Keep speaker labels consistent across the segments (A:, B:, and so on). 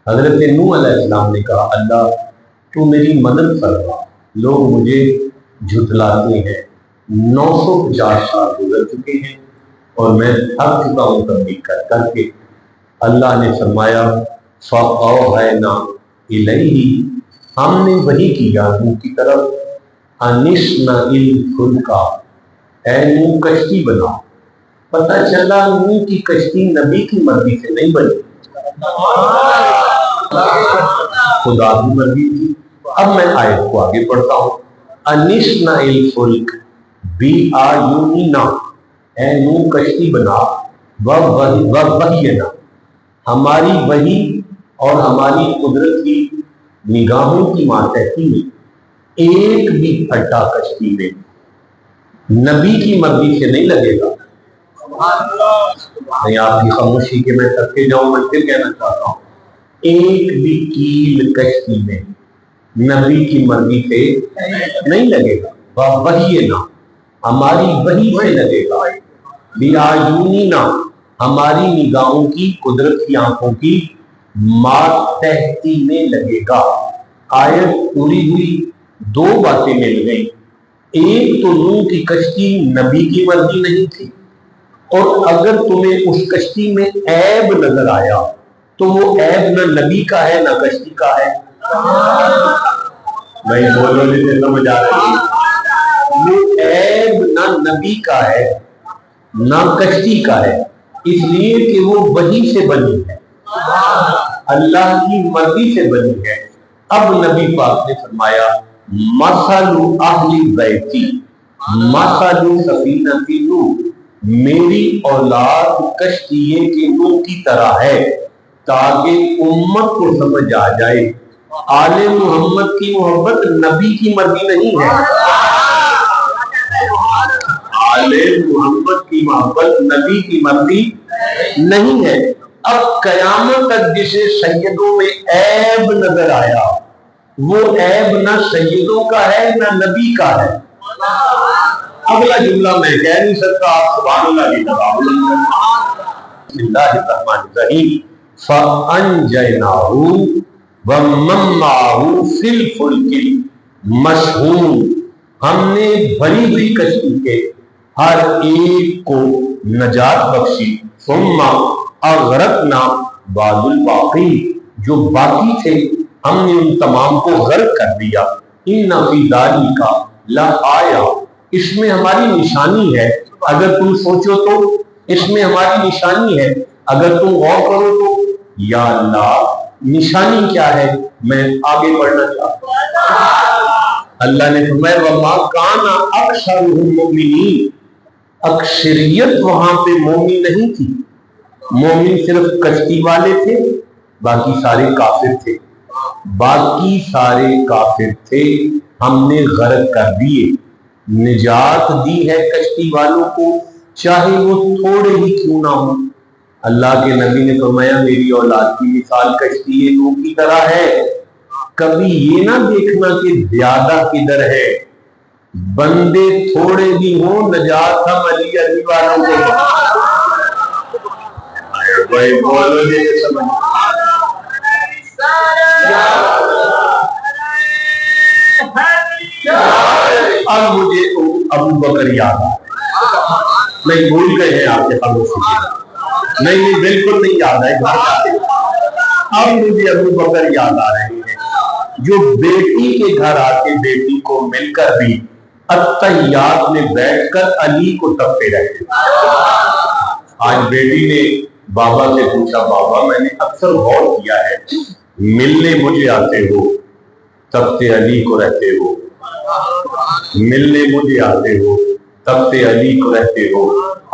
A: حضرت نوح علیہ السلام نے کہا اللہ تو میری مدد فرما، لوگ مجھے جھٹلاتے ہیں، 950 سال گزر چکے ہیں اور میں تھک چکا ہوں تبلیغ کر کر کے۔ اللہ نے فرمایا فَأَوْحَيْنَا إِلَيْهِ، ہم نے وحی کیا نوح کی طرف، أَنِصْنَعِ الْفُلْكَ، اے نوح کشتی بنا۔ پتہ چلا نوح کی کشتی نبی کی مرضی سے نہیں بنی، خدا کی مرضی تھی۔ اب میں آیت کو آگے پڑھتا ہوں، أَنِصْنَعِ الْفُلْكَ بِأَعْيُنِنَا، اے نوح کشتی بنا، وَوَحْيِنَا، ہماری وحی اور ہماری قدرت کی نگاہوں کی ماتحتی میں ایک بھی پھٹا کشتی میں نبی کی مرضی سے نہیں لگے گا۔ نہیں آپ کی خاموشی کے میں تک کے جاؤں، میں پھر کہنا چاہتا ہوں، ایک بھی کیل کشتی میں نبی کی مرضی سے نہیں لگے گا۔ وحینا، ہماری وحی سے لگے گا، بیاعیننا، ہماری نگاہوں کی، قدرت کی آنکھوں کی ماتحتی میں لگے گا۔ آیت پوری ہوئی، دو باتیں مل گئی، ایک تو نوح کی کشتی نبی کی مرضی نہیں تھی، اور اگر تمہیں اس کشتی میں عیب نظر آیا تو وہ عیب نہ نبی کا ہے نہ کشتی کا ہے۔ نہیں بولو جسے سمجھ آ رہی ہے، وہ عیب نہ نبی کا ہے نہ کشتی کا ہے، اس لیے کہ وہ وحی سے بنی ہے، اللہ کی مرضی سے بنی ہے۔ اب نبی پاک نے فرمایا مثل اہل بیتی مثل سفینۃ نوح، میری اولاد کشتی کے نوح کی طرح ہے، تاکہ امت کو سمجھ آ جائے آل محمد کی محبت نبی کی مرضی نہیں ہے، آل محمد کی محبت نبی کی مرضی نہیں ہے۔ اب قیامت تک جسے سیدوں میں عیب نظر آیا وہ عیب نہ سیدوں کا ہے نہ نبی کا ہے۔ اگلا جملہ میں کہہ نہیں سکتا، آپ سبحان اللہ کی تبارک بسم اللہ الرحمن الرحیم فَأَنْجَيْنَاهُ وَمَن مَّعَهُ فِي الْفُلْكِ الْمَشْحُونِ، ہم نے بھری ہوئی کشتی کے ہر ایک کو نجات بخشی، ثم اغرقنا بعد الباقی، جو باقی تھے ہم نے ان تمام کو غرق کر دیا۔ ان فی ذالک لآیہ، اس میں ہماری نشانی ہے، اگر تم سوچو تو اس میں ہماری نشانی ہے، اگر تم غور کرو تو۔ یا اللہ نشانی کیا ہے؟ میں آگے پڑھنا چاہتا ہوں۔ اللہ نے فرمایا وَمَا كَانَ أَكْثَرُهُم مُؤْمِنِينَ، اکثریت وہاں پہ مومن نہیں تھی، مومن صرف کشتی والے تھے، باقی سارے کافر تھے، باقی سارے کافر تھے، ہم نے غرق کر دیے، نجات دی ہے کشتی والوں کو چاہے وہ تھوڑے ہی کیوں نہ ہوں۔ اللہ کے نبی نے فرمایا میری اولاد کی مثال کشتی نوح کی طرح ہے، کبھی یہ نہ دیکھنا کہ زیادہ کدھر ہے، بندے تھوڑے بھی ہوں نجات ہم علی والوں کو۔ بھائی بولو یہ سمجھ۔ اب مجھے ابو بکر یاد آ رہا ہے، نہیں بھول گئے ہیں آپ کے خاموشی سے، نہیں بالکل نہیں یاد ہے، اب مجھے ابو بکر یاد آ رہے ہیں جو بیٹی کے گھر آ کے بیٹی کو مل کر بھی اتحیات میں بیٹھ کر علی کو تپتے رہتے۔ آج بیٹی نے بابا سے پوچھا بابا میں نے اکثر غور کیا ہے ملنے مجھے آتے ہو تپتے علی کو رہتے ہو، ملنے مجھے آتے ہو تپتے علی کو رہتے ہو۔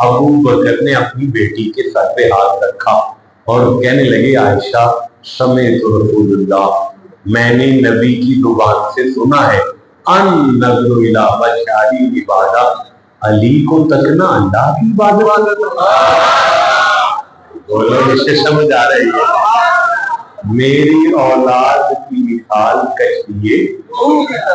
A: ابو بکر نے اپنی بیٹی کے سر پہ ہاتھ رکھا اور کہنے لگے عائشہ سمعت رسول اللہ، میں نے نبی کی زبان سے سنا ہے ان نظر الی بشاری عبادت، علی کو تکنا اللہ کی عبادت۔ بولو اسے سمجھ آ رہی ہے؟ میری اولاد کی مثال کشتی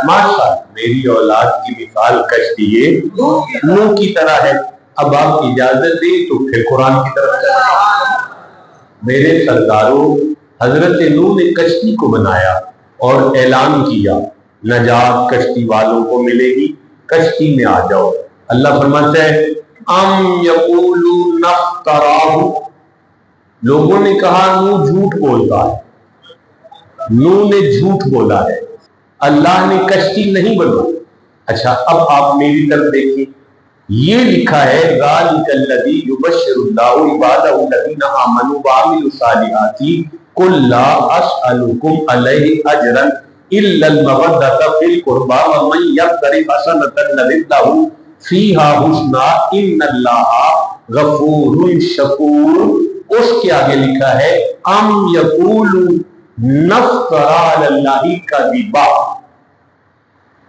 A: ماشاء، میری اولاد کی مثال کشتی نوح کی طرح ہے۔ اب آپ اجازت دیں تو پھر قرآن کی طرف چلیں۔ میرے سرداروں حضرت نوح نے کشتی کو بنایا اور اعلان کیا نجات کشتی والوں کو ملے گی، کشتی میں آ جاؤ۔ اللہ فرماتا ہے ام یقولون افتراہ، لوگوں نے کہا نوح جھوٹ بولتا ہے، نوح نے جھوٹ بولا ہے، اللہ نے کشتی نہیں بنائی۔ اچھا اب آپ میری طرف دیکھیں، یہ لکھا ہے ذالک الذی یبشر اللہ عبادہ الذین آمنوا وعملوا الصالحات قل لا اسألکم علیہ اجرا الا المودۃ فی القربى ومن یقترف حسنۃ نزد لہ فیہا حسنا ان اللہ غفور شکور۔ اس کے آگے لکھا ہے ام یقولون نفتری علی اللہ کذبا،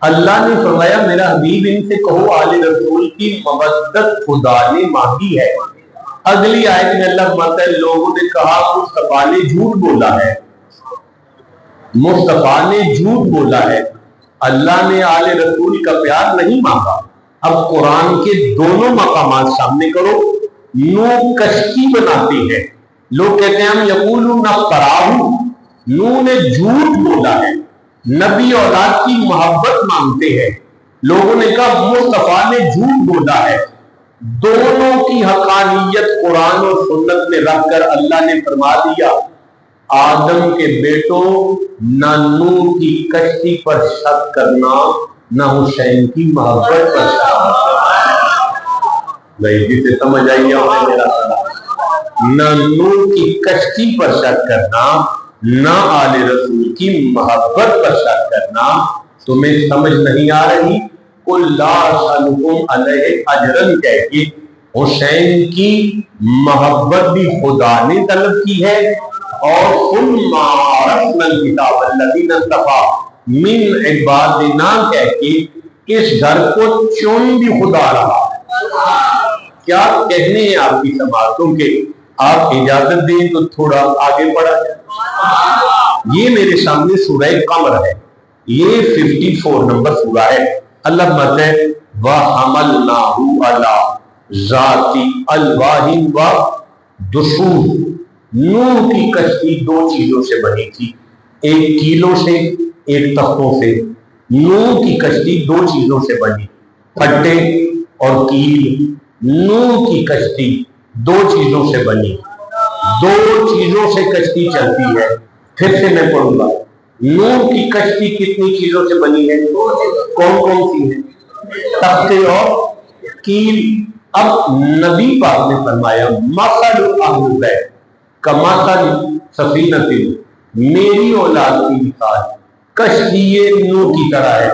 A: اللہ نے فرمایا میرا حبیب ان سے کہو آل رسول کی مودت خدا نے مانگی ہے۔ اگلی آیت میں اللہ فرماتا ہے لوگوں نے کہا مصطفیٰ نے جھوٹ بولا ہے، مصطفیٰ نے جھوٹ بولا ہے، اللہ نے آل رسول کا پیار نہیں مانگا۔ اب قرآن کے دونوں مقامات سامنے کرو، نوح کشتی بناتے ہیں، لوگ کہتے ہیں ہم یقولون افتراہ، نوح نے جھوٹ بولا ہے، نبی اولاد کی محبت مانگتے ہیں، لوگوں نے کہا مصطفیٰ نے جھوٹ بولا ہے۔ دونوں کی حقانیت قرآن اور سنت میں رکھ کر اللہ نے فرما دیا آدم کے بیٹوں نہ نوح کی کشتی پر شک کرنا نہ حسین کی محبت پر شک کرنا۔ بھائی جسے سمجھ آئی ہے میرا سلام، نہ نوح کی کشتی پر شک کرنا نہ آل رسول کی محبت پر شک کرنا۔ تمہیں سمجھ نہیں آ رہی؟ قل لا اسألکم علیہ اجرا کہہ کے حسین کی محبت بھی خدا نے طلب کی ہے، اور ثم اورثنا الکتاب الذین اصطفی من عبادنا کہہ کے اس گھر کو چون بھی خدا رہا ہے۔ کیا کہنے ہیں آپ کی سماعتوں کے؟ آپ اجازت دیں تو تھوڑا آگے بڑھا جائے۔ یہ میرے سامنے سورہ قمر ہے، یہ 54 نمبر سورہ ہے۔ اللہ فرماتا ہے وَحَمَلْنَاهُ عَلَى ذَاتِ أَلْوَاحٍ وَدُسُورٍ، نوح کی کشتی دو چیزوں سے بنی تھی، ایک کیلوں سے ایک تختوں سے۔ نوح کی کشتی دو چیزوں سے بنی، پھٹے اور کیل۔ نوح کی کشتی دو چیزوں سے بنی، دو چیزوں سے کشتی چلتی ہے۔ پھر سے میں پڑھوں گا، نوح کی کشتی کتنی چیزوں سے بنی ہے؟ کون کون سی ہیں؟ تختے اور کیل۔ اب نبی پاک نے فرمایا مثل اہل بیت کمثل سفینۃ، میری اولاد کی مثال کشتی نوح کی طرح ہے۔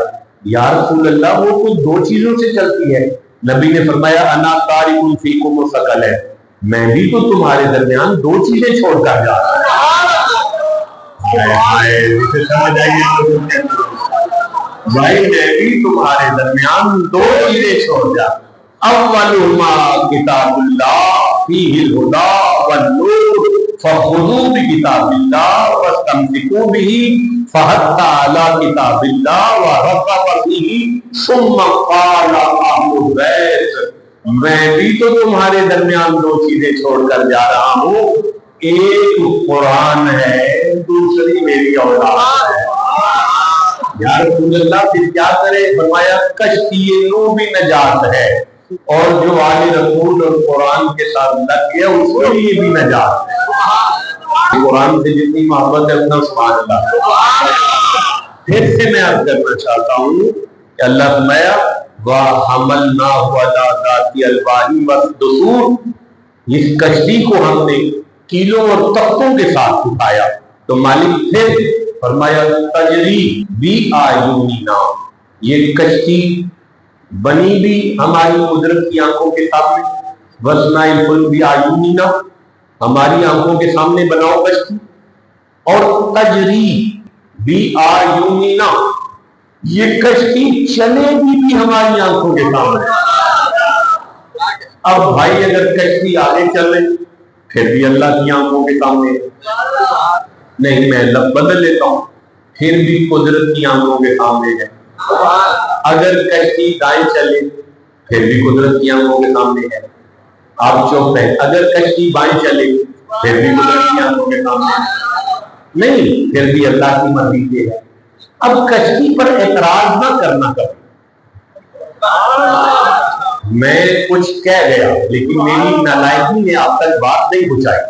A: یا رسول اللہ وہ تو دو چیزوں سے چلتی ہے۔ نبی نے فرمایا انا تارک فیکم ثقلین، میں بھی تو تمہارے درمیان دو چیزیں چھوڑ کر جا رہا ہوں، بھائی میں بھی تمہارے درمیان دو چیزیں چھوڑ جا۔ اولہما کتاب اللہ فیہ الہدی والنور فخذوا بکتاب اللہ واستمسکوا بہ فحث علی کتاب اللہ ورغب فیہ ثم قال اہل بیت، میں بھی تو تمہارے درمیان دو چیزیں چھوڑ کر جا رہا ہوں، ایک قرآن ہے دوسری میری اولاد ہے۔ یا رسول اللہ پھر کیا کرے؟ فرمایا کشتی نوح بھی نجات ہے، اور جو آل رسول اور قرآن کے ساتھ لگ گیا اس کے لیے بھی نجات ہے۔ قرآن سے جتنی محبت ہے اتنا سبحان اللہ۔ پھر سے میں عرض کرنا چاہتا ہوں کہ اللہ فرمایا وَحَمَلْنَاهُ عَلَى ذَاتِ أَلْوَاحٍ وَدُسُورٍ، اس کشتی کو ہم نے کیلوں اور تختوں کے ساتھ اٹھایا تو مالک پھر فرمایا تجری بی آیوننا، یہ کشتی بنی بھی ہماری قدرت کی آنکھوں کے سامنے، وَصْنَعِ الْفُلْكَ بِأَعْيُنِنَا، ہماری آنکھوں کے سامنے بناؤ کشتی، اور تجری بی آیوننا، یہ کشتی چلے بھی ہماری آنکھوں کے سامنے۔ اب بھائی اگر کشتی آگے چل رہی پھر بھی اللہ کی آنکھوں کے سامنے، نہیں میں لفظ بدل لیتا ہوں، پھر بھی قدرت کی آنکھوں کے سامنے ہے۔ اگر کشتی دائیں چلے پھر بھی قدرت کی آنکھوں کے سامنے ہے۔ آپ چوپ ہیں، اگر کشتی بائیں چلے پھر بھی قدرت کی آنکھوں کے سامنے ہے۔ نہیں، پھر بھی اللہ کی مرضی سے ہے۔ اب کشتی پر اعتراض نہ کرنا کبھی۔ میں کچھ کہہ گیا لیکن میری نالائقی نے آپ تک بات نہیں پہنچائی،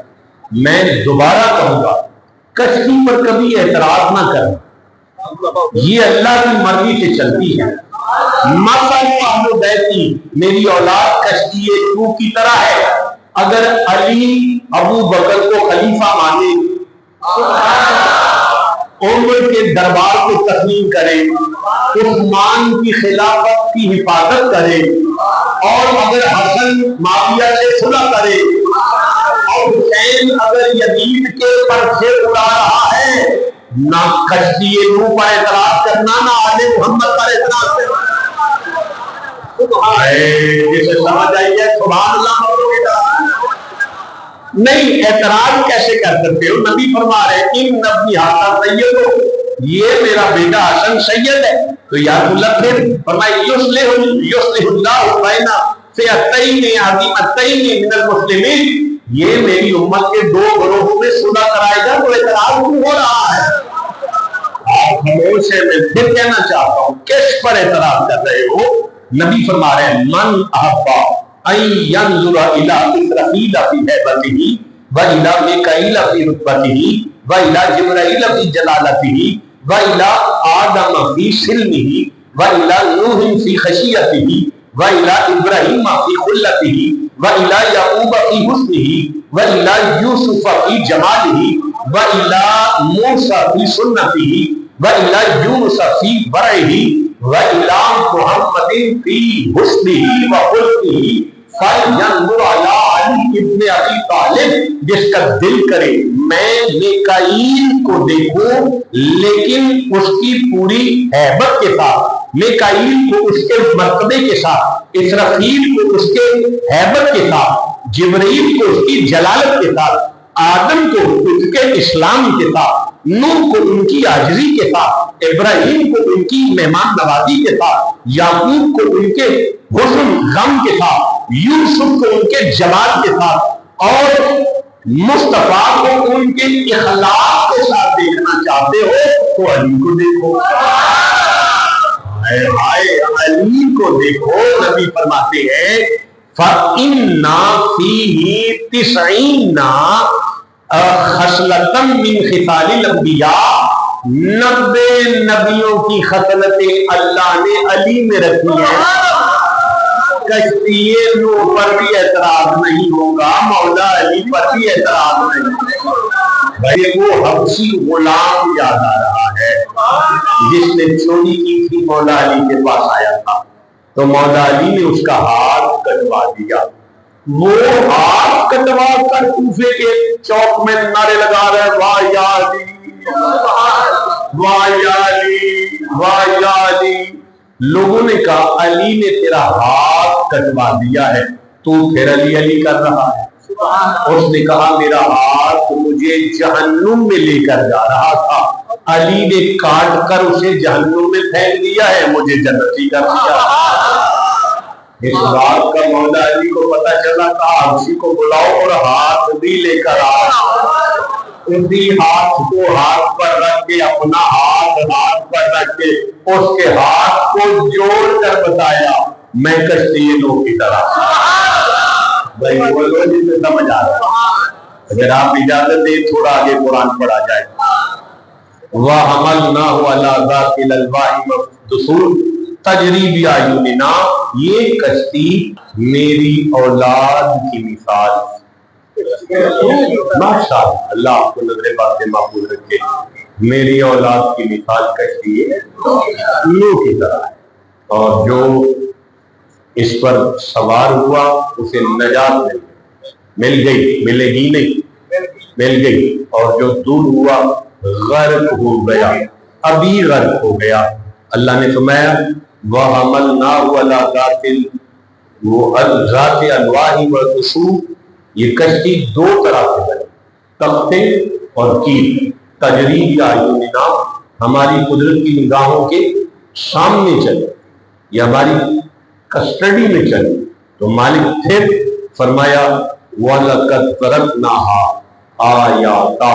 A: میں دوبارہ کہوں گا کشتی پر کبھی اعتراض نہ کرنا، یہ اللہ کی مرضی سے چلتی ہے۔ مثل اہل بیتی، میری اولاد کشتی نوح کی طرح ہے۔ اگر علی ابو بکر کو خلیفہ مانے، عمر کے دربار کو تسلیم کرے، عثمان کی خلافت کی حفاظت کرے، اور اگر حسن معاویہ سے صلح کرے، اور حسین اگر یزید کے پرچے اڑا رہا ہے، نہ کشتی نوح پر اعتراض کرنا، نہ آل محمد پر اعتراض کرنا۔ جسے سمجھ آئیے سبحان اللہ نہیں، اعتراض کیسے کر سکتے ہو؟ نبی فرما رہے ان نبی حسن سید ہو، یہ میرا بیٹا حسن سید ہے، تو یا اللہ پھر فرمائے یصلح اللہ بین فئتین عظیمتین من المسلمین، یہ میری امت کے دو گروہوں میں صلح کرائے گا، تو اعتراض کیوں ہو رہا ہے؟ آپ خاموش ہیں، میں پھر کہنا چاہتا ہوں کس پر اعتراض کر رہے ہو؟ نبی فرما رہے ہیں من احبا ان ينظر الى اسرافیل فی ہیبتہ والى میکائیل فی رتبتہ والى جبرائیل فی جلالتہ والى آدم فی سلمہ والى نوح فی خشیتہ والى ابراہیم فی خلتہ والى یعقوب فی حسنہ والى یوسف فی جمالہ والى موسیٰ فی سنتہ والى یونس فی برعہ وَإِلَىٰ مُحَمَّدٍ فِي حُسْنِهِ وَخُلْقِهِ فَلْيَنظُرْ عَلَىٰ عَلِيِّ ابْنِ أَبِي طَالِبٍ، جس کا دل کرے میں میکائیل کو دیکھوں لیکن اس کی پوری ہیبت کے ساتھ، میکائیل کو اس کے مرتبے کے ساتھ، اسرافیل کو اس کے ہیبت کے ساتھ، جبرائیل کو اس کی جلالت کے ساتھ، آدم کو اس کے اسلام کے ساتھ، نوح کو ان کی عاجزی کے ساتھ، ابراہیم کو ان کی مہمان نوازی کے ساتھ، یعقوب کو ان کے حسن غم کے ساتھ، یوسف کو ان کے جمال کے ساتھ، اور مصطفیٰ کو ان کے اخلاق کے ساتھ دیکھنا چاہتے ہو تو علی کو دیکھو، علی کو دیکھو۔ نبی فرماتے ہیں فَإِنَّ فِيهِ تِسْعِينَ خصلتم من خصال الانبیاء، 90 نبیوں کی خصلتیں اللہ نے علی میں رکھی ہیں۔ کشتی نوح پر بھی اعتراض نہیں ہوگا، مولا علی پر بھی اعتراض نہیں ہوگا۔ بھائی وہ حبشی غلام یاد آ رہا ہے جس نے چوری کی تھی، مولا علی کے پاس آیا تھا تو مولا علی نے اس کا ہاتھ کٹوا دیا۔ وہ ہاتھ کٹوا کر کوفے کے چوک میں نعرے لگا رہے واہ یا علی، واہ یا علی، واہ یا علی۔ لوگوں نے کہا علی نے تیرا ہاتھ کٹوا دیا ہے، تو پھر علی علی کر رہا ہے۔ اس نے کہا میرا ہاتھ مجھے جہنم میں لے کر جا رہا تھا، علی نے کاٹ کر اسے جہنم میں پھینک دیا ہے، مجھے جنتی کر دیا۔ اس بات کا مولا علی کو پتا چلا تھا، حبشی کو بلاؤ اور ہاتھ بھی لے کر آؤ۔ اسی ہاتھ کو ہاتھ پر رکھ کے، اپنا ہاتھ پر رکھ کے اس کے ہاتھ کو جوڑ کر بتایا میں کشتی نوح کی طرح۔ بھائی بولو جی سے سمجھ آ رہا ہے؟ اگر آپ اجازت دیں تھوڑا آگے قرآن پڑھا جائے۔ وَحَمَلْنَاهُ عَلَىٰ ذَاتِ الْأَلْوَاحِ وَالدُّسُورِ تجری بِأَعْیُنِنَا، یہ کشتی میری اولاد کی مثال۔ ماشاءاللہ، اللہ آپ کو نظر پاک سے محفوظ رکھے۔ میری اولاد کی مثال کشتی نوح کی طرح ہے، اور جو اس پر سوار ہوا اسے نجات مل گئی، ملے گی نہیں، مل گئی، اور جو دور ہوا غرق ہو گیا، ابھی غرق ہو گیا۔ اللہ نے فرمایا وَحَمَلْنَاهُ عَلَىٰ ذَاتِ الْأَلْوَاحِ وَالدُّسُورِ، یہ کشتی دو طرح سے بنی، تختے اور کیل، تجری بِأَعْیُنِنَا، ہماری قدرت کی نگاہوں کے سامنے چلی، یہ ہماری کسٹڈی میں چلی۔ تو مالک پھر فرمایا وَلَقَدْ تَرَكْنَاهَا آیَاتًا،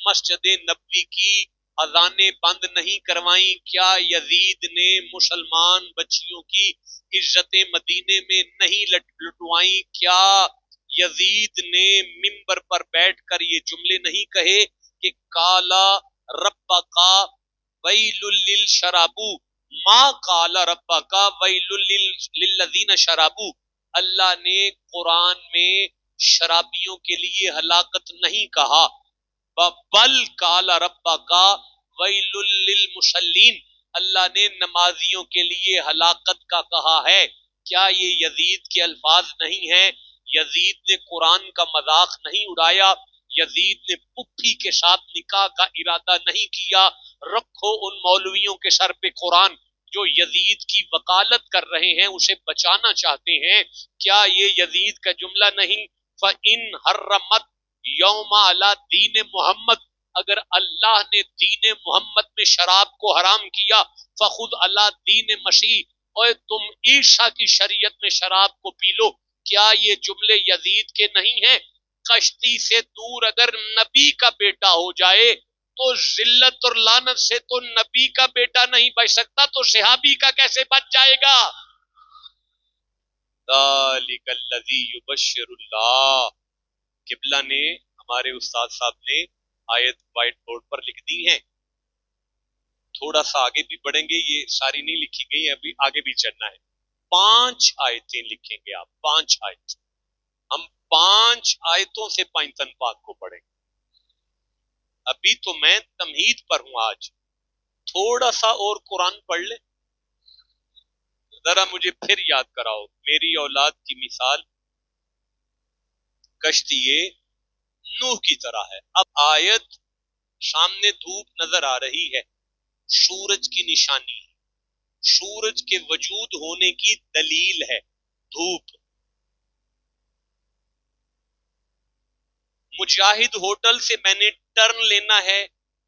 B: مسجد نبوی کی اذانیں بند نہیں کروائیں؟ کیا یزید نے مسلمان بچیوں کی عزتیں مدینے میں نہیں لٹوائیں؟ کیا یزید نے منبر پر بیٹھ کر یہ جملے نہیں کہے کہ کالا ربا کا ویل للشرابو، ما کالا ربا کا ویل للذین شرابو؟ اللہ نے قرآن میں شرابیوں کے لیے ہلاکت نہیں کہا، بل کالا ربا کا ویل للمصلین، اللہ نے نمازیوں کے لیے ہلاکت کا کہا ہے۔ کیا یہ یزید کے الفاظ نہیں ہیں؟ یزید نے قرآن کا مذاق نہیں اڑایا، یزید نے پپھی کے ساتھ نکاح کا ارادہ نہیں کیا۔ رکھو ان مولویوں کے سر پہ قرآن جو یزید کی وکالت کر رہے ہیں، اسے بچانا چاہتے ہیں۔ کیا یہ یزید کا جملہ نہیں؟ فَإِنْ حَرَّمَتْ یوم علی دین محمد، اگر اللہ نے دین محمد میں شراب کو حرام کیا، فخذ علی دین مسیح، اور تم عیسیٰ کی شریعت میں شراب کو پی لو۔ کیا یہ جملے یزید کے نہیں ہیں؟ کشتی سے دور اگر نبی کا بیٹا ہو جائے تو ذلت اور لعنت سے تو نبی کا بیٹا نہیں بچ سکتا، تو صحابی کا کیسے بچ جائے گا؟ ذالک الذی یبشر اللہ، قبلہ نے، ہمارے استاد صاحب نے آیت وائٹ بورڈ پر لکھ دی ہیں، تھوڑا سا آگے بھی بڑھیں گے، یہ ساری نہیں لکھی گئی، ابھی آگے بھی چلنا ہے۔ 5 آیتیں لکھیں گے آپ، 5 آیت، ہم 5 آیتوں سے پائنتن پاک کو پڑھیں گے۔ ابھی تو میں تمہید پر ہوں، آج تھوڑا سا اور قرآن پڑھ لیں، ذرا مجھے پھر یاد کراؤ۔ میری اولاد کی مثال کشتی نوح کی طرح ہے۔ اب آیت سامنے دھوپ نظر آ رہی ہے، سورج کی نشانی ہے، سورج کے وجود ہونے کی دلیل ہے دھوپ۔ مجاہد ہوٹل سے میں نے ٹرن لینا ہے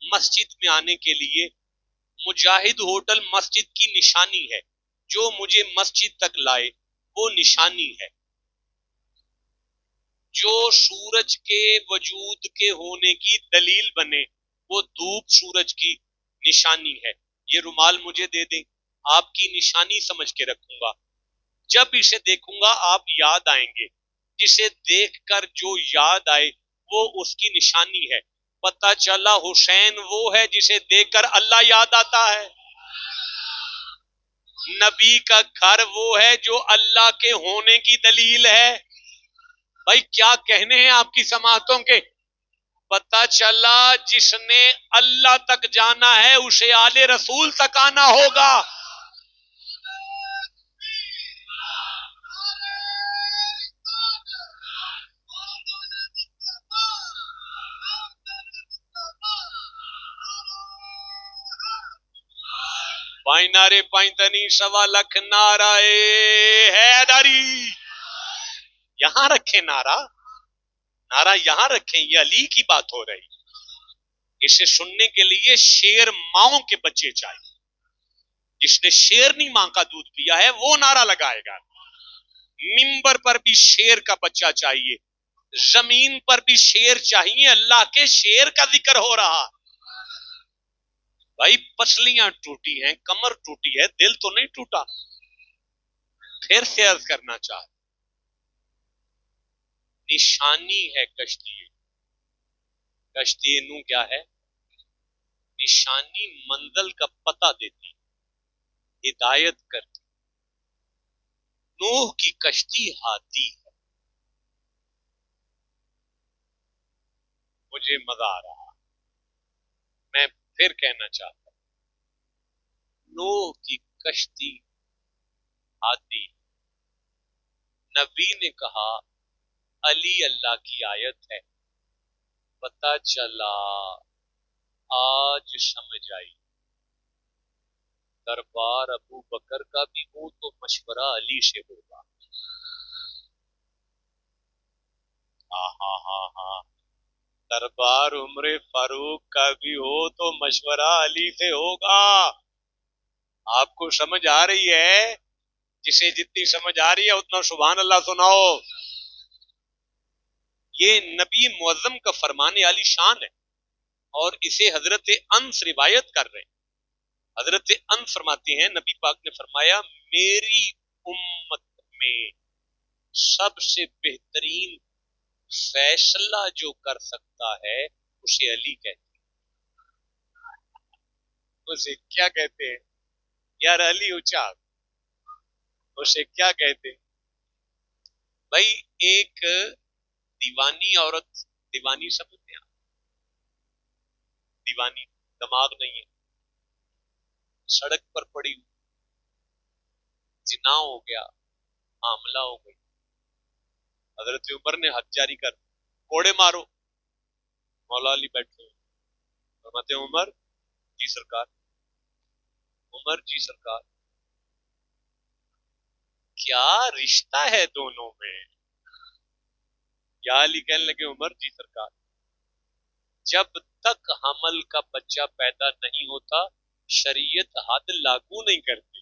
B: مسجد میں آنے کے لیے، مجاہد ہوٹل مسجد کی نشانی ہے، جو مجھے مسجد تک لائے وہ نشانی ہے۔ جو سورج کے وجود کے ہونے کی دلیل بنے وہ دھوپ سورج کی نشانی ہے۔ یہ رومال مجھے دے دیں، آپ کی نشانی سمجھ کے رکھوں گا، جب اسے دیکھوں گا آپ یاد آئیں گے، جسے دیکھ کر جو یاد آئے وہ اس کی نشانی ہے۔ پتہ چلا حسین وہ ہے جسے دیکھ کر اللہ یاد آتا ہے، نبی کا گھر وہ ہے جو اللہ کے ہونے کی دلیل ہے۔ بھائی کیا کہنے ہیں آپ کی سماعتوں کے؟ پتہ چلا جس نے اللہ تک جانا ہے اسے آل رسول تک آنا ہوگا۔ بائیں نعرے پائنتنی 1.25 نعرہ حیدری، یہاں رکھیں نعرہ یہاں رکھیں، یہ علی کی بات ہو رہی، اسے سننے کے لیے شیر ماؤں کے بچے چاہیے، جس نے شیرنی ماں کا دودھ پیا ہے وہ نعرہ لگائے گا۔ منبر پر بھی شیر کا بچہ چاہیے، زمین پر بھی شیر چاہیے، اللہ کے شیر کا ذکر ہو رہا۔ بھائی پسلیاں ٹوٹی ہیں، کمر ٹوٹی ہے، دل تو نہیں ٹوٹا۔ پھر سے عرض کرنا چاہتا، نشانی ہے کشتی نو کیا ہے؟ نشانی منزل کا پتہ دیتی، ہدایت کرتی۔ نوح کی کشتی ہادی ہے۔ مجھے مزہ آ رہا، میں پھر کہنا چاہتا ہوں، نوح کی کشتی ہادی، نبی نے کہا علی اللہ کی آیت ہے، پتہ چلا آج سمجھ آئی، دربار ابو بکر کا بھی ہو تو مشورہ علی سے ہوگا۔ دربار عمر فاروق کا بھی ہو تو مشورہ علی سے ہوگا۔ آپ کو سمجھ آ رہی ہے؟ جسے جتنی سمجھ آ رہی ہے اتنا سبحان اللہ سناؤ۔ یہ نبی معظم کا فرمان عالی شان ہے۔ اور اسے حضرت انس روایت کر رہے ہیں. حضرت انس فرماتے ہیں نبی پاک نے فرمایا میری امت میں سب سے بہترین فیصلہ جو کر سکتا ہے اسے علی کہتے ہیں. اسے کیا کہتے ہیں یار؟ علی اونچا. اسے کیا کہتے ہیں بھائی؟ ایک دیوانی عورت، دیوانی سمجھتے ہیں؟ دیوانی دماغ نہیں ہے، سڑک پر پڑی ہوئی، زنا ہو گیا، حاملہ ہو گئی. حضرت عمر نے حد جاری کر کوڑے مارو. مولا علی بیٹھے ہوئے فرماتے ہیں عمر جی سرکار، عمر جی سرکار، کیا رشتہ ہے دونوں میں؟ یا علی کہنے لگے عمر جی سرکار، جب تک حمل کا بچہ پیدا نہیں ہوتا شریعت حد لاگو نہیں کرتی.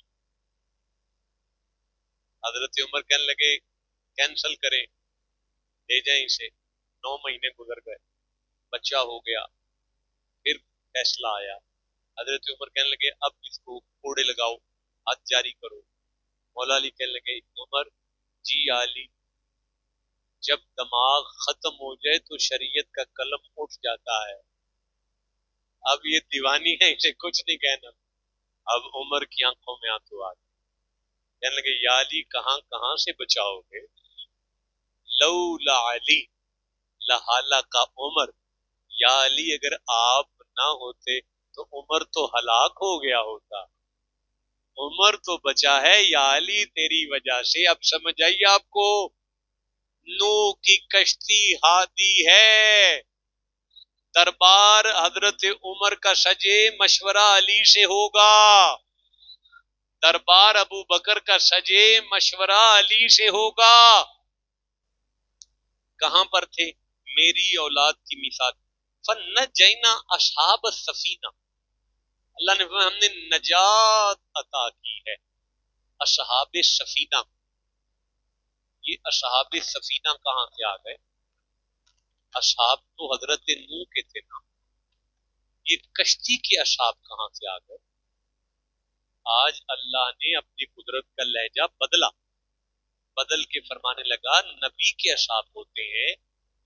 B: حضرت عمر کہنے لگے کینسل کریں، لے جائیں اسے. 9 مہینے گزر گئے، بچہ ہو گیا، پھر فیصلہ آیا. حضرت عمر کہنے لگے اب اس کو کوڑے لگاؤ، حد جاری کرو. مولا علی کہنے لگے عمر جی علی، جب دماغ ختم ہو جائے تو شریعت کا قلم اٹھ جاتا ہے. اب یہ دیوانی ہے، اسے کچھ نہیں کہنا. اب عمر کی آنکھوں میں آنسو آ گئے. کہنے لگے یا علی کہاں کہاں سے بچاؤ گے؟ لولا علی لحالہ کا عمر، یا علی اگر آپ نہ ہوتے تو عمر تو ہلاک ہو گیا ہوتا. عمر تو بچا ہے یا علی تیری وجہ سے. اب سمجھ آئیے آپ کو، نو کی کشتی ہادی ہے. دربار حضرت عمر کا سجے مشورہ علی سے ہوگا، دربار ابو بکر کا سجے مشورہ علی سے ہوگا. کہاں پر تھے؟ میری اولاد کی مثال. فنجینا اصحاب السفینہ، اللہ نے ہم نے نجات عطا کی ہے اصحاب سفینہ. یہ اصحاب سفینہ کہاں سے آ گئے؟ اصحاب تو حضرت نوح کے تھے نا، یہ کشتی کے اصحاب کہاں سے آ گئے؟ آج اللہ نے اپنی قدرت کا لہجہ بدل کے فرمانے لگا نبی کے اصحاب ہوتے ہیں،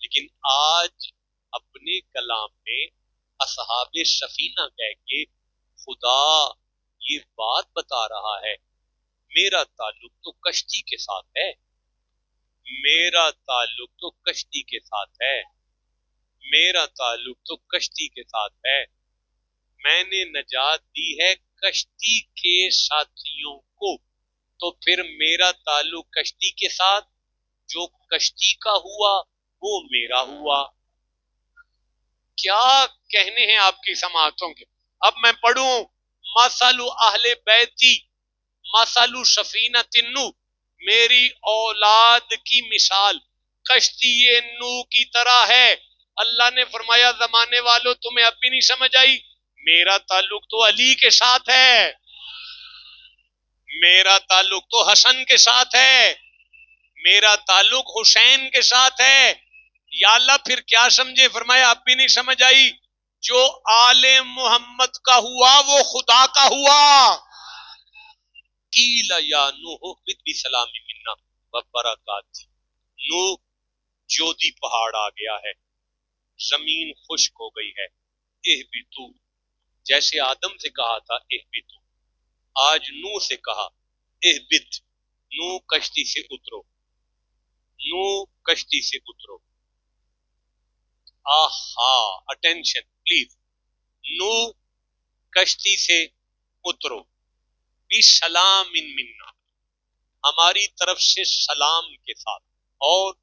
B: لیکن آج اپنے کلام میں اصحاب سفینہ کہہ کے خدا یہ بات بتا رہا ہے میرا تعلق تو کشتی کے ساتھ ہے، میرا تعلق تو کشتی کے ساتھ ہے، میرا تعلق تو کشتی کے ساتھ ہے. میں نے نجات دی ہے کشتی کے ساتھیوں کو، تو پھر میرا تعلق کشتی کے ساتھ، جو کشتی کا ہوا وہ میرا ہوا. کیا کہنے ہیں آپ کی سماعتوں کے؟ اب میں پڑھوں مثل اہل بیتی مثل سفینۃ نوح، میری اولاد کی مثال کشتی نوح کی طرح ہے. اللہ نے فرمایا زمانے والوں تمہیں اب بھی نہیں سمجھ آئی؟ میرا تعلق تو علی کے ساتھ ہے، میرا تعلق تو حسن کے ساتھ ہے، میرا تعلق حسین کے ساتھ ہے. یا اللہ پھر کیا سمجھے؟ فرمایا اب بھی نہیں سمجھ آئی؟ جو آل محمد کا ہوا وہ خدا کا ہوا. قیل یا نوح اہبط بسلام منا وبرکاتہ. نوح جودی پہاڑ آ گیا ہے، زمین خشک ہو گئی ہے. اہبطوا، جیسے آدم سے کہا تھا اہبطوا، آج نوح سے کہا اہبط. نوح کشتی سے اترو، نوح کشتی سے اترو. آہا اٹینشن پلیز. نوح کشتی سے اترو، بسلام منا، ہماری طرف سے سلام کے ساتھ، اور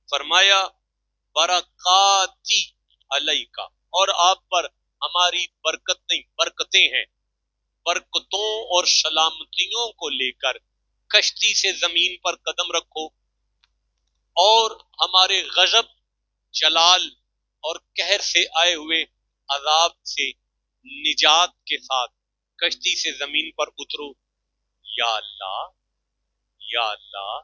B: فرمایا برکاتی علیکا، اور آپ پر ہماری برکتیں ہیں. برکتوں اور سلامتیوں کو لے کر کشتی سے زمین پر قدم رکھو، اور ہمارے غضب، جلال اور قہر سے آئے ہوئے عذاب سے نجات کے ساتھ کشتی سے زمین پر اترو. یا اللہ، یا اللہ،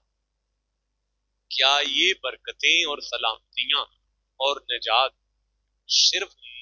B: کیا یہ برکتیں اور سلامتیاں اور نجات صرف